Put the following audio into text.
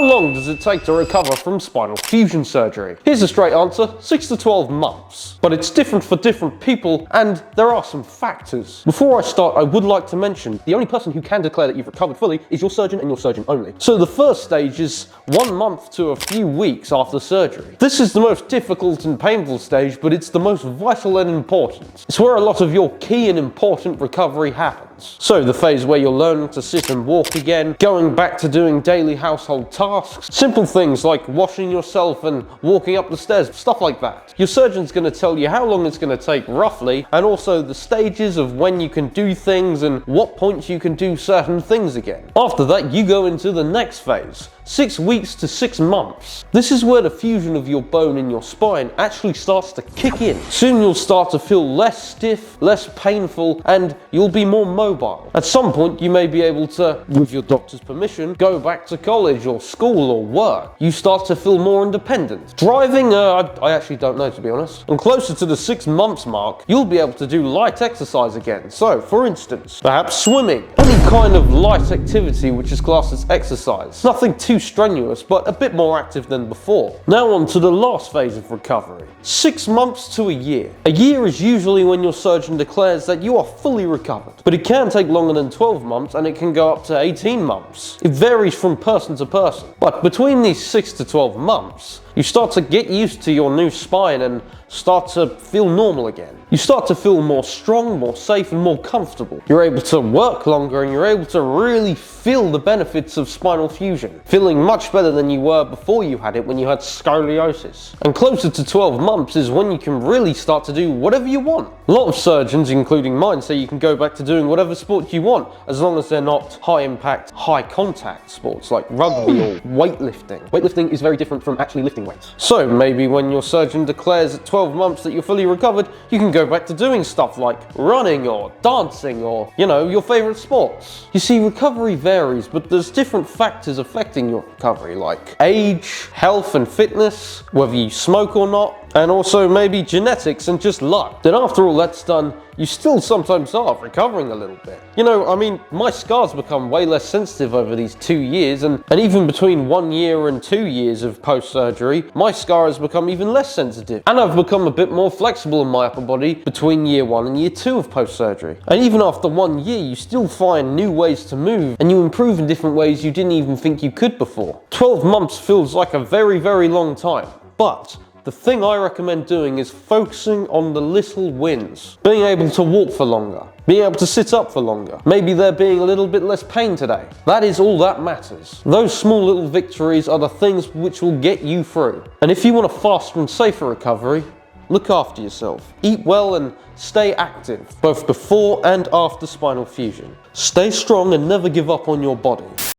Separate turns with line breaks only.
long does it take to recover from spinal fusion surgery? Here's a straight answer, 6 to 12 months. But it's different for different people, and there are some factors. Before I start, I would like to mention, the only person who can declare that you've recovered fully is your surgeon and your surgeon only. So the first stage is 1 month to a few weeks after surgery. This is the most difficult and painful stage, but it's the most vital and important. It's where a lot of your key and important recovery happens. So the phase where you're learning to sit and walk again, going back to doing daily household tasks, simple things like washing yourself and walking up the stairs, stuff like that. Your surgeon's going to tell you how long it's going to take roughly, and also the stages of when you can do things and what points you can do certain things again. After that, you go into the next phase, 6 weeks to 6 months. This is where the fusion of your bone in your spine actually starts to kick in. Soon you'll start to feel less stiff, less painful, and you'll be more mobile. At some point you may be able to, with your doctor's permission, go back to college or school or work. You start to feel more independent. Driving, I actually don't know, to be honest. And closer to the 6 months mark, you'll be able to do light exercise again. So, for instance, perhaps swimming. Any kind of light activity which is classed as exercise. Nothing too strenuous, but a bit more active than before. Now on to the last phase of recovery. 6 months to a year. A year is usually when your surgeon declares that you are fully recovered, but it can take longer than 12 months and it can go up to 18 months. It varies from person to person. But between these 6 to 12 months, you start to get used to your new spine and start to feel normal again. You start to feel more strong, more safe, and more comfortable. You're able to work longer and you're able to really feel the benefits of spinal fusion, feeling much better than you were before you had it when you had scoliosis. And closer to 12 months is when you can really start to do whatever you want. A lot of surgeons, including mine, say you can go back to doing whatever sport you want, as long as they're not high impact, high contact sports like rugby or weightlifting. Weightlifting is very different from actually lifting weights. So maybe when your surgeon declares at 12 months that you're fully recovered, you can go back to doing stuff like running or dancing or, your favorite sports. You see, recovery varies, but there's different factors affecting your recovery, like age, health and fitness, whether you smoke or not, and also maybe genetics and just luck. Then after all that's done, you still sometimes are recovering a little bit. My scars become way less sensitive over these 2 years, and even between 1 year and 2 years of post-surgery, my scar has become even less sensitive. And I've become a bit more flexible in my upper body between year 1 and year 2 of post-surgery. And even after 1 year, you still find new ways to move, and you improve in different ways you didn't even think you could before. 12 months feels like a very, very long time, but the thing I recommend doing is focusing on the little wins. Being able to walk for longer, being able to sit up for longer, maybe there being a little bit less pain today. That is all that matters. Those small little victories are the things which will get you through. And if you want a faster and safer recovery, look after yourself. Eat well and stay active, both before and after spinal fusion. Stay strong and never give up on your body.